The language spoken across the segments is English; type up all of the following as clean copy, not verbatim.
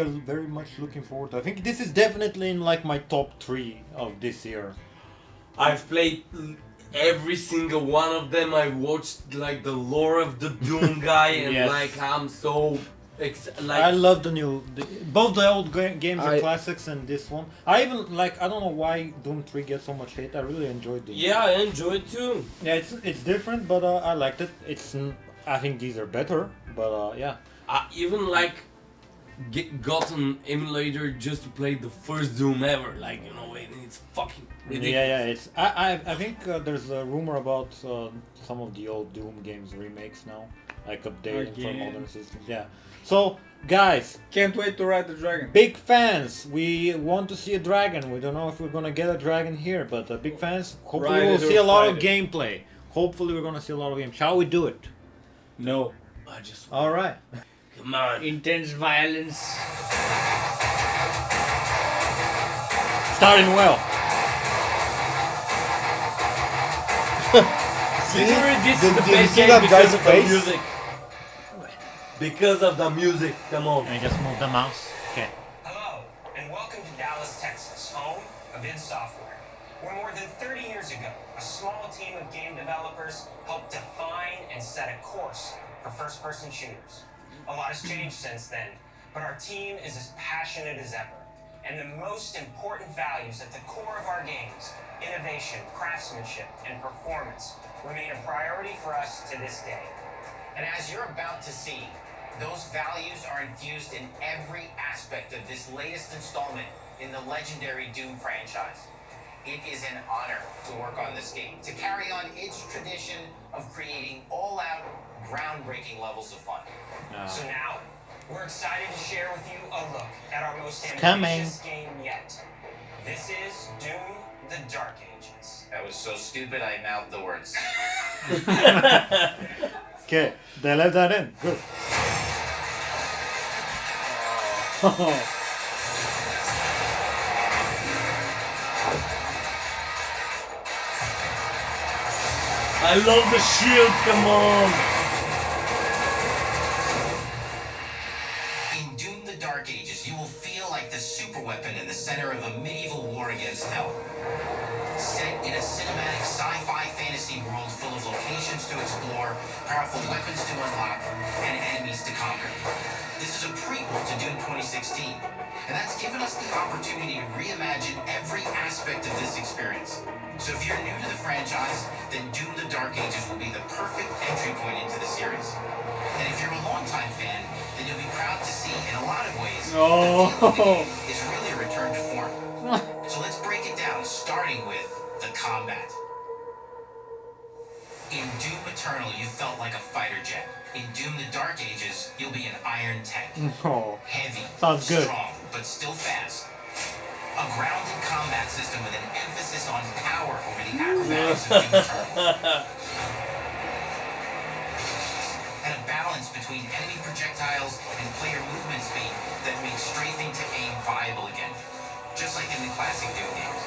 very much looking forward to. I think this is definitely in like my top 3 of this year. I've played every single one of them. I watched like the lore of the Doom guy, and Yes. like I'm so I love both the old games are I- classics and this one. I even like, I don't know why Doom 3 gets so much hate. I really enjoyed Doom. yeah, I enjoyed too. Yeah, it's different, but I liked it. I think these are better, but yeah. I even like got an emulator just to play the first Doom ever. Like, you know, it's fucking ridiculous. Yeah. It's I think there's a rumor about some of the old Doom games remakes now, like updating for Again? modern systems. Yeah. So guys, Can't wait to ride the dragon. big fans. We want to see a dragon. We don't know if we're gonna get a dragon here, but big fans. Hopefully Ride we'll it see or a lot fight of it. gameplay. Hopefully we're gonna see a lot of games. Shall we do it? No. I just All right. come on. Intense violence. Starting well. Literally, this is the Did you best see game that because guy's of the face? music. Because of the music, come on. Let me just move the mouse. Okay. Hello, and welcome to Dallas, Texas, home of id Software, where more than 30 years ago, a small team of game developers helped define and set a course for first-person shooters. A lot has changed since then, but our team is as passionate as ever. And the most important values at the core of our games, innovation, craftsmanship, and performance, remain a priority for us to this day. And as you're about to see, those values are infused in every aspect of this latest installment in the legendary Doom franchise. It is an honor to work on this game, to carry on its tradition of creating all-out, groundbreaking levels of fun. So now, we're excited to share with you a look at our most ambitious game yet. This is Doom: The Dark Ages. That was so stupid I mouthed the words. Okay. They left that in. Good. I love the shield, come on. In Doom: The Dark Ages, you will feel like the super weapon in the center of a medieval war against hell. Set in a cinematic sci-fi fantasy world full of locations to explore, powerful weapons to unlock, and enemies to conquer. This is a prequel to Doom 2016, and that's given us the opportunity to reimagine every aspect of this experience. So if you're new to the franchise, then Doom: The Dark Ages will be the perfect entry point into the series. And if you're a longtime fan, then you'll be proud to see, in a lot of ways, the feel of the game is really a return to form. So let's break it down, starting with the combat. In Doom Eternal, you felt like a fighter jet. In Doom: The Dark Ages, you'll be an iron tank. Oh. Heavy, Sounds good. strong, but still fast. A grounded combat system with an emphasis on power over the acrobatics of Doom Eternal. And a balance between enemy projectiles and player movement speed that makes strafing to aim viable again. Just like in the classic Doom games.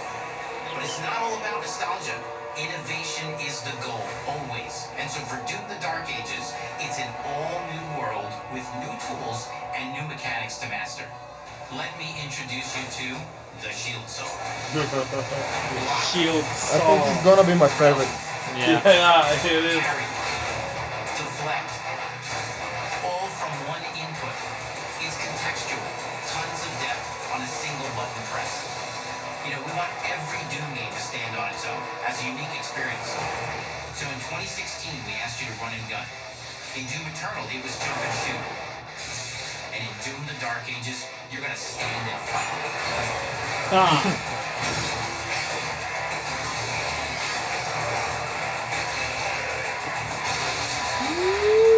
But it's not all about nostalgia. Innovation is the goal, always. And so for Doom: The Dark Ages, it's an all-new world with new tools and new mechanics to master. Let me introduce you to the Shield Saw. Shield I think it's gonna be my favorite. Yeah. Yeah, it is. Parry, deflect, all from one input. It's contextual, tons of depth on a single button press. You know, we want every Doom game to stand on its own as a unique experience. So in 2016, we asked you to run and gun. In Doom Eternal, it was jump and shoot. And in Doom: The Dark Ages, you're gonna stand and fight.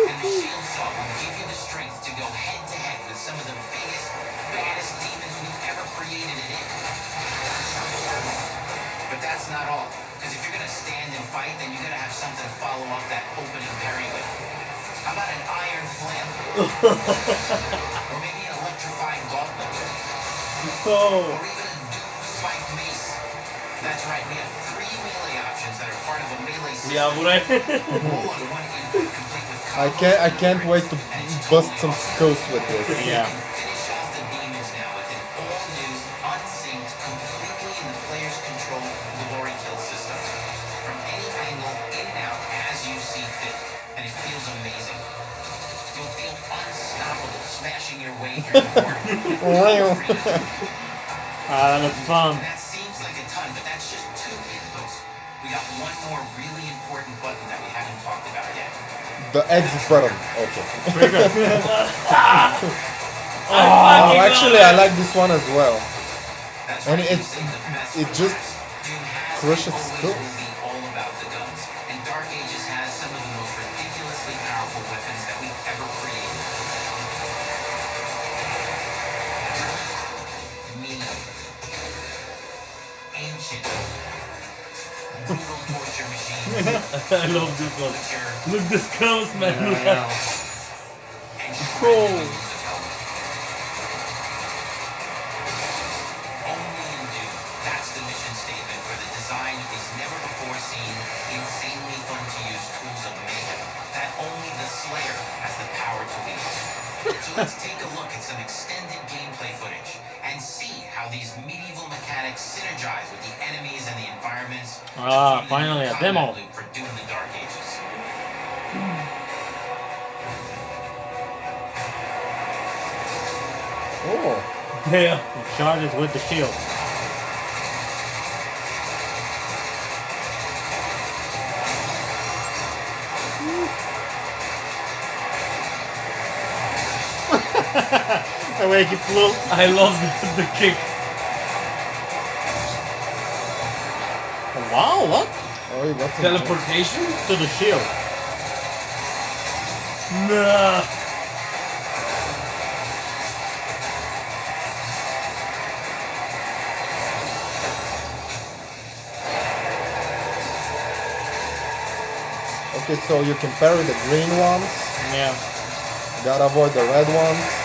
And the Shield Saw will give you the strength to go head to head with some of the biggest, baddest demons we've ever created in it. But that's not all. Because if you're gonna stand and fight, then you gotta have something to follow up that opening parry with. How about an iron flam? Or maybe an electrifying gauntlet? Or even a Doom spiked mace? That's right, we have 3 melee options that are part of a melee system. Yeah, buraya. All on one input, complete with combos I can't wait to and it's bust totally some awesome. skulls with this. Yeah. Finish off the demon Wow. That looks fun. That seems like a ton, but that's just 2 inputs. We got one more really important button that we haven't talked about yet. The exit button. Okay. Trigger. Oh, actually, I like this one as well. That's And right, it- you saved the best it for just last. Doom has crushes and always skulls. will be all about the guns. And Dark Ages has some of the most ridiculously powerful weapons that we've ever created. Medium. Ancient. Brutal torture machines. I love this one. Mature. Look, the skulls, man. Yeah, yeah. And Bro. shredded use of helmet. Only in Doom, that's the mission statement for the design of these never-before-seen, insanely fun-to-use tools of mayhem that only the Slayer has the power to lead. So let's take a look at some extended gameplay footage and see how these medieval mechanics synergize with the enemies and the environments. to Ah, form the new finally a combat demo. loop for Doom: The Dark Ages. Oh. Yeah. He charges with the shield. The way he flew. I love the kick. Wow, what? Oh, you got some Teleportation? To the shield. Nah. Okay, so you can parry the green ones. Yeah. Gotta avoid the red ones.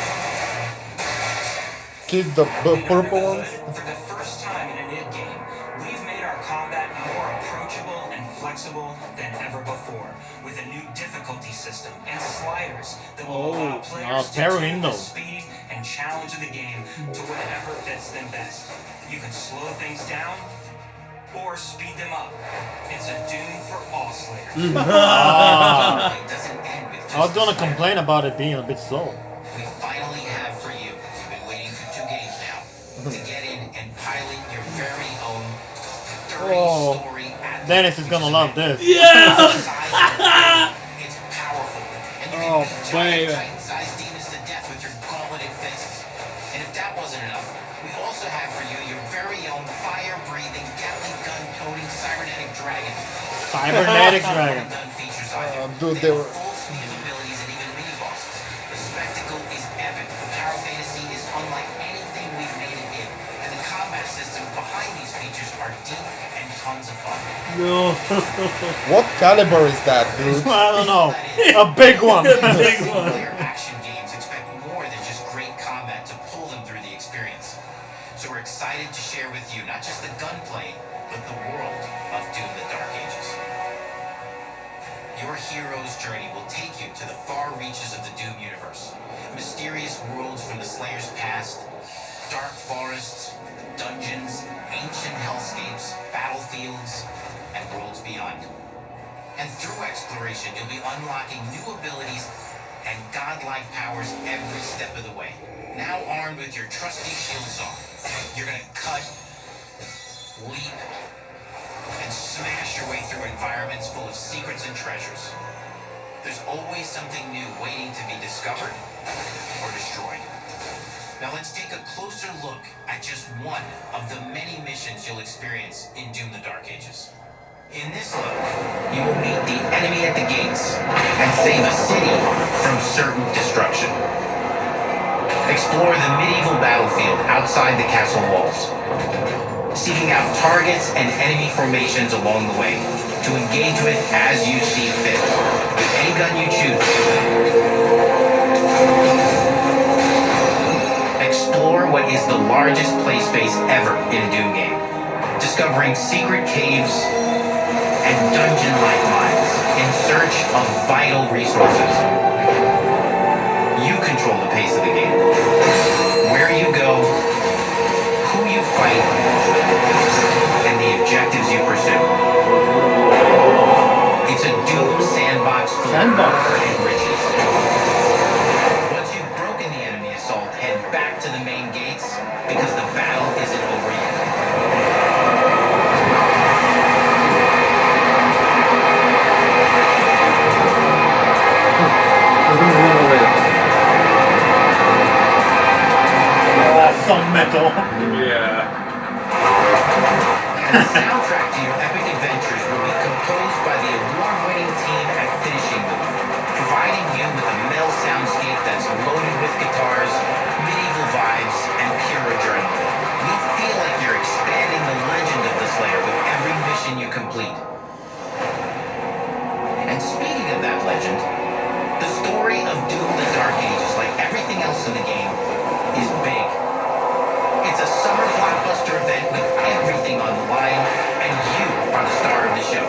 Kick the purple ones. For the first time in an id game, we've made our combat more approachable and flexible than ever before, with a new difficulty system and sliders that will allow players to parrying tune the those. speed and challenge of the game to whatever fits them best. You can slow things down or speed them up. It's a Doom for all Slayers. Ah. It doesn't end with I was just gonna the Slayer. complain about it being a bit slow. We finally have for you. You've been waiting for 2 games now to get in and pilot your very own 30-story Atlas. Dennis is gonna love this. Yeah! It's powerful, and you Oh, can beat baby. giant Titan-sized demons to death with your gauntleted fists. And if that wasn't enough, we also have for you your very own fire-breathing, Gatling gun-toting cybernetic dragon. Cybernetic dragon. Gun features on you. Dude, They they have were. a full suite of abilities and even mini-bosses. The spectacle is epic. The power fantasy is unlike anything we've made it in. And the combat systems behind these features are deep and tons of fun. No. What caliber is that, dude? I don't know. A big one. Big one. Single-player action games expect more than just great combat to pull them through the experience. So we're excited to share with you not just the gunplay, but the world of Doom: The Dark Ages. Your hero's journey will take you to the far reaches of the Doom universe. Mysterious worlds from the Slayer's past, dark forests, dungeons, ancient hellscapes, battlefields, and worlds beyond. And through exploration, you'll be unlocking new abilities and godlike powers every step of the way. Now armed with your trusty shield saw, you're gonna cut, leap, and smash your way through environments full of secrets and treasures. There's always something new waiting to be discovered or destroyed. Now let's take a closer look at just one of the many missions you'll experience in Doom: The Dark Ages. In this look, you will meet the enemy at the gates and save a city from certain destruction. Explore the medieval battlefield outside the castle walls, seeking out targets and enemy formations along the way to engage with as you see fit, with any gun you choose. Explore what is the largest play space ever in a Doom game, discovering secret caves and dungeon-like mines in search of vital resources. You control the pace of the game, where you go, who you fight, and the objectives you pursue. It's a Doom sandbox full of power and riches. Once you've broken the enemy assault and to the main gates because the battle isn't over yet. Some metal. Yeah. And the soundtrack to your epic adventures will be composed by the award-winning team at Finishing Booth, providing you with a metal soundscape that's loaded with guitars, medieval vibes, and pure adrenaline. You'll feel like you're expanding the legend of the Slayer with every mission you complete. And speaking of that legend, the story of Doom: The Dark Ages, like everything else in the game, is big. It's a summer blockbuster event with everything on the line, and you are the star of the show.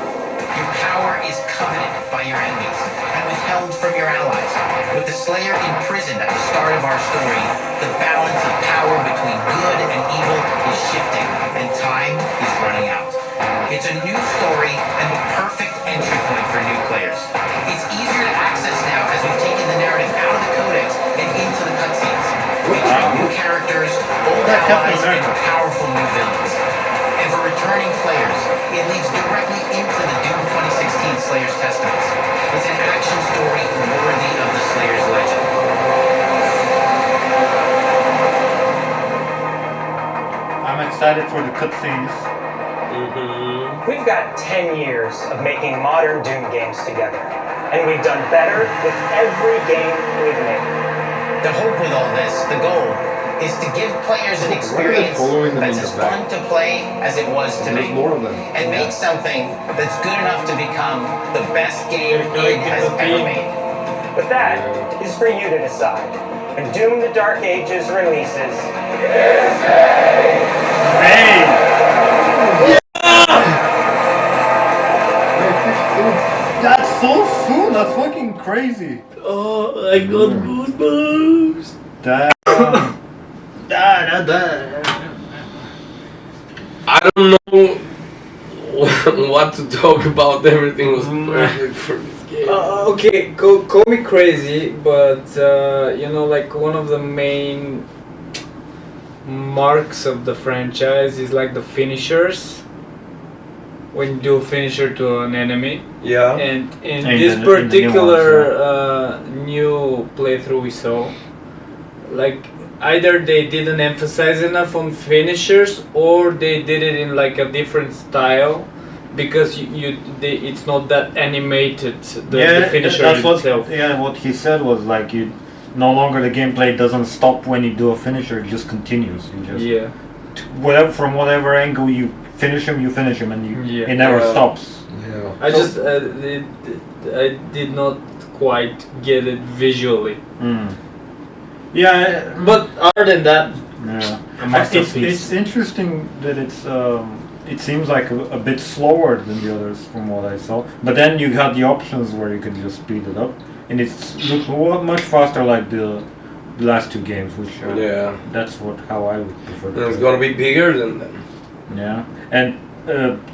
Your power is coveted by your enemies and withheld from your allies. With the Slayer imprisoned at the start of our story, the balance of power between good and evil is shifting, and time is running out. It's a new story and the perfect entry point for new players. It's easier to access now as we've taken the narrative out of the codex and into the cutscenes, featuring new characters, old allies, and powerful new villains. And for returning players, it leads directly into the Doom 2016 Slayer's Testaments. It's an action story worthy of the Slayer's legend. I'm excited for the cutscenes. We've got 10 years of making modern Doom games together, and we've done better with every game we've made. The hope with all this, the goal, is to give players an experience that's as fun to play as it was to make, and make something that's good enough to become the best game it has ever made. But that is for you to decide. When Doom: The Dark Ages releases, That's so soon. That's fucking crazy. Oh, I got goosebumps. Damn. I don't know what to talk about. Everything was perfect for this game. Okay, call me crazy, but like one of the main marks of the franchise is like the finishers. When you do a finisher to an enemy. Yeah. And in And this in the new particular new playthrough we saw, like either they didn't emphasize enough on finishers or they did it in like a different style because it's not that animated, the finisher that's itself. what he said was like you no longer the gameplay doesn't stop when you do a finisher, it just continues. You just from whatever angle you finish him, and it never stops. Yeah. I just I did not quite get it visually. Yeah, But other than that, it's interesting that it seems like a bit slower than the others from what I saw. But then you got the options where you can just speed it up, and it's much faster like the last two games, which that's how I would prefer. And it's gonna be bigger than them. Yeah, and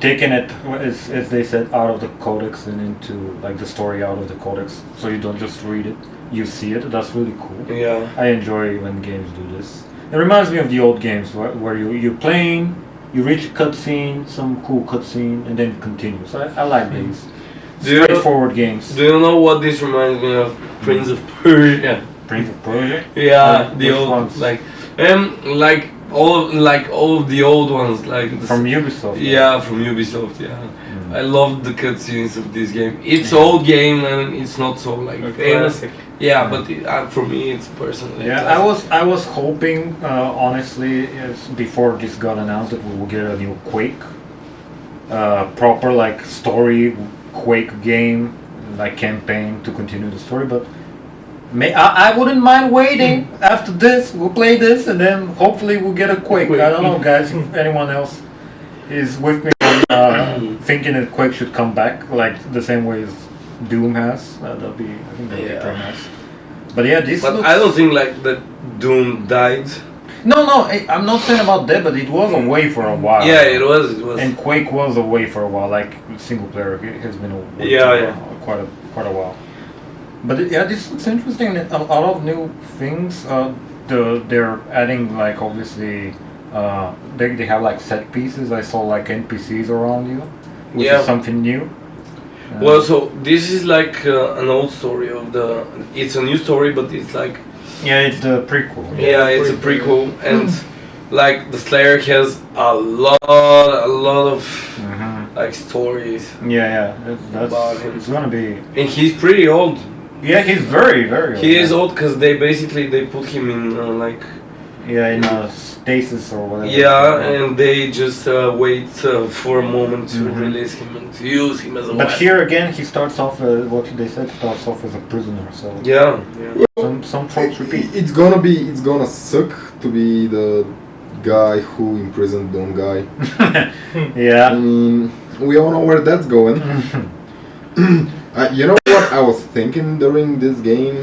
taking it as they said out of the codex and into like the story out of the codex, so you don't just read it, you see it. That's really cool. Yeah. I enjoy when games do this. It reminds me of the old games where you're playing, you reach a cutscene, some cool cutscene, and then it continues. I like these straightforward games. Do you know what this reminds me of? Prince of Persia. Prince of Persia? Yeah, the which old ones? like all of the old ones, like From Ubisoft. Yeah, from Ubisoft. Yeah, I loved the cutscenes of this game. It's old game and it's not so like famous. classic. Yeah, but for me, it's personally. Yeah, classic. I was hoping, honestly, before this got announced, that we will get a new Quake, proper like story Quake game, like campaign to continue the story. But I wouldn't mind waiting after this. We'll play this, and then hopefully we'll get a Quake. I don't know, guys. If anyone else is with me, thinking that Quake should come back, like the same way as Doom has, I think that'd be pretty nice. But yeah, this. But I don't think like that Doom died. No, I'm not saying about that, but it was away for a while. Yeah, it was. And Quake was away for a while, like single player has been away quite a while. But this looks interesting. A lot of new things. they're adding like obviously they have like set pieces. I saw like NPCs around you, which Yeah. is something new. Well, so this is like an old story of the. It's a new story, but it's like Yeah, it's the prequel. yeah, it's a prequel, and like the Slayer has a lot of Mhm. like stories, Yeah, that's About him. it's gonna be. and he's pretty old. Yeah, he's very. He is yeah. old because they basically they put him in like Yeah, in stasis or whatever. yeah, and they just wait for a moment to Mhm. release him and to use him as a But weapon. here again, he starts off. What they said starts off as a prisoner. So Yeah, yeah. some tropes repeat. It's gonna suck to be the guy who imprisoned Don Guy. I Yeah. mean, we all know where that's going. You know what I was thinking during this game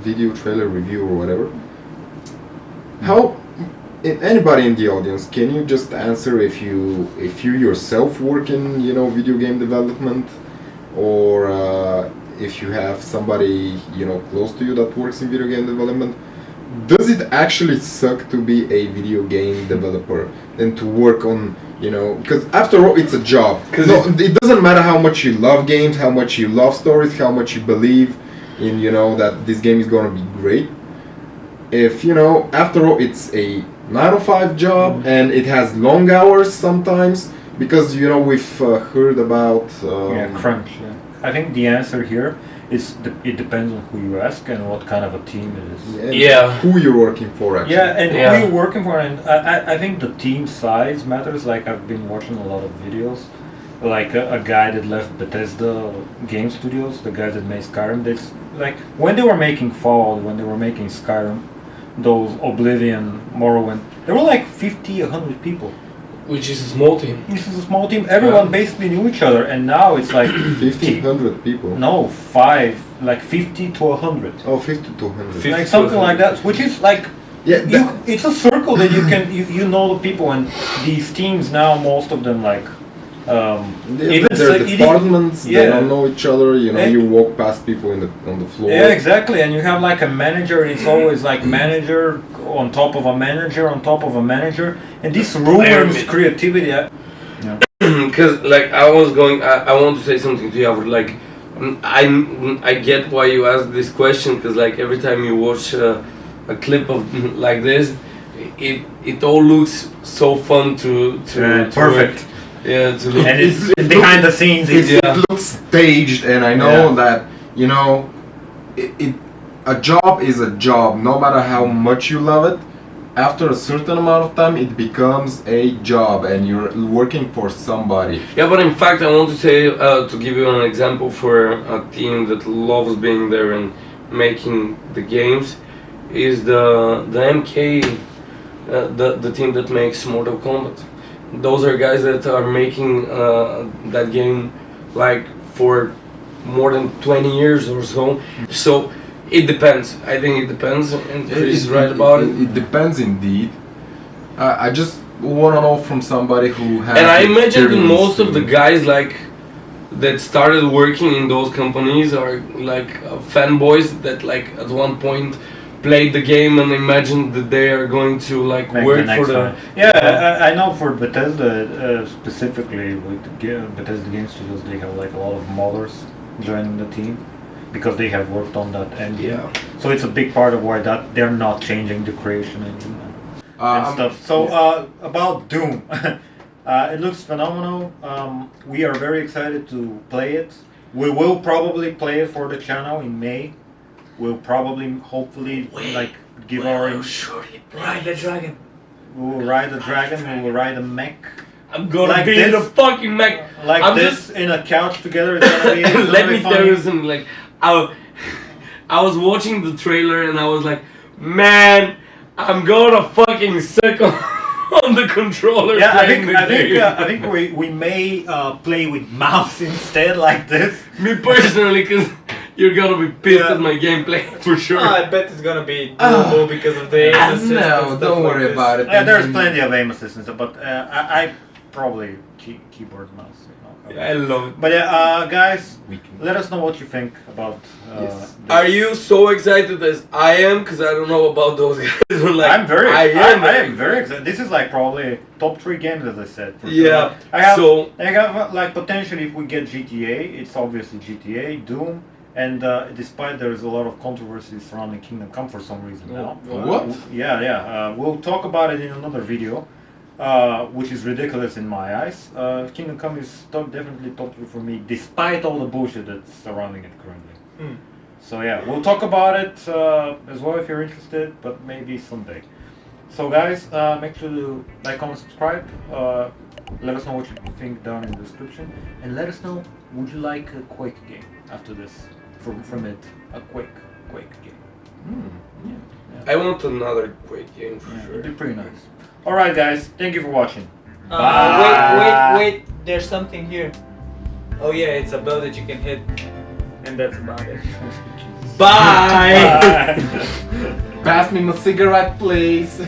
video trailer review or whatever? How anybody in the audience, can you just answer if you yourself work in video game development, or if you have somebody close to you that works in video game development? Does it actually suck to be a video game developer and to work on, because after all, it's a job. 'Cause No, it doesn't matter how much you love games, how much you love stories, how much you believe in, that this game is gonna be great. If, after all, it's a 9 to 5 job and it has long hours sometimes, because, we've heard about... Yeah, crunch. Yeah. I think the answer here is it depends on who you ask and what kind of a team it is. and Yeah. who you're working for, actually. Yeah, and Yeah. who you're working for, and I think the team size matters. Like I've been watching a lot of videos, like a guy that left Bethesda Game Studios, the guy that made Skyrim. That's like when they were making Fallout, when they were making Skyrim, those Oblivion, Morrowind, there were like 50, 100 people. Which is a small team. This is a small team. Everyone basically knew each other, and now it's like 1,500 people. no 5, like 50 to 100. Oh, 50 to 100. 50 Like to something like 100. that, which is like Yeah, it's a circle that you can you know the people, and these teams now most of them like even their so- departments, they yeah. don't know each other. And- You walk past people on the floor. yeah, exactly, and you have like a manager, and it's always like manager on top of a manager on top of a manager, and this ruins Pyramid. creativity. Because like I want to say something to you, like I get why you asked this question, because like every time you watch a clip of like this, it all looks so fun to Perfect. work. Yeah, to look. And it's behind the scenes. It's, Yeah. It looks staged, and I know Yeah. that a job is a job. No matter how much you love it, after a certain amount of time, it becomes a job, and you're working for somebody. Yeah, but in fact, I want to say to give you an example for a team that loves being there and making the games, is the MK, the team that makes Mortal Kombat. Those are guys that are making that game like for more than 20 years or so. So it depends. I think it depends, and Chris is right about it. It depends indeed. I just want to know from somebody who has. And I imagine that experience most of the in- guys like that started working in those companies are like fanboys that like at one point played the game and imagined that they are going to like make work the next for the one. Yeah, I know for Bethesda specifically with Bethesda Game Studios, they have like a lot of modders joining the team because they have worked on that engine. Yeah. So it's a big part of why that they're not changing the creation engine and stuff. So about Doom, it looks phenomenal. We are very excited to play it. We will probably play it for the channel in May. We'll probably, hopefully, like give our. surely Ride the dragon. We will ride a dragon. We will ride a mech. I'm gonna Like be this? in the fucking Mac. Like I'm this in a couch together. It's gonna be. It's gonna Let be me funny. tell you something. Like I was watching the trailer and I was like, man, I'm gonna fucking suck on the controller. Yeah, playing the game. I think we may play with mouse instead, like this. Me personally, because you're gonna be pissed Yeah. at my gameplay for sure. I bet it's gonna be doable because of the aim assist and No, stuff don't like worry this. about it. Yeah, there's plenty of aim assistance, but probably keyboard mouse. I love it. But yeah, guys, We can. let us know what you think about. Yes. This. Are you so excited as I am? Because I don't know about those guys. Like, I'm very. I am very excited. This is like probably top 3 games, as I said. For Yeah. Sure. I have like potentially if we get GTA, it's obviously GTA, Doom, and despite there's a lot of controversy surrounding Kingdom Come for some reason now. What? Yeah. We'll talk about it in another video. Which is ridiculous in my eyes. Kingdom Come is definitely top 3 for me, despite all the bullshit that's surrounding it currently. So yeah, we'll talk about it as well if you're interested, but maybe someday. So guys, make sure to like, comment, subscribe. Let us know what you think down in the description, and let us know, would you like a Quake game after this? From it, a Quake game. Yeah. I want another Quake game for sure. It'd be pretty nice. Alright guys, thank you for watching. Wait, there's something here. Oh yeah, it's a bell that you can hit. And that's about it. Bye. Pass me my cigarette, please.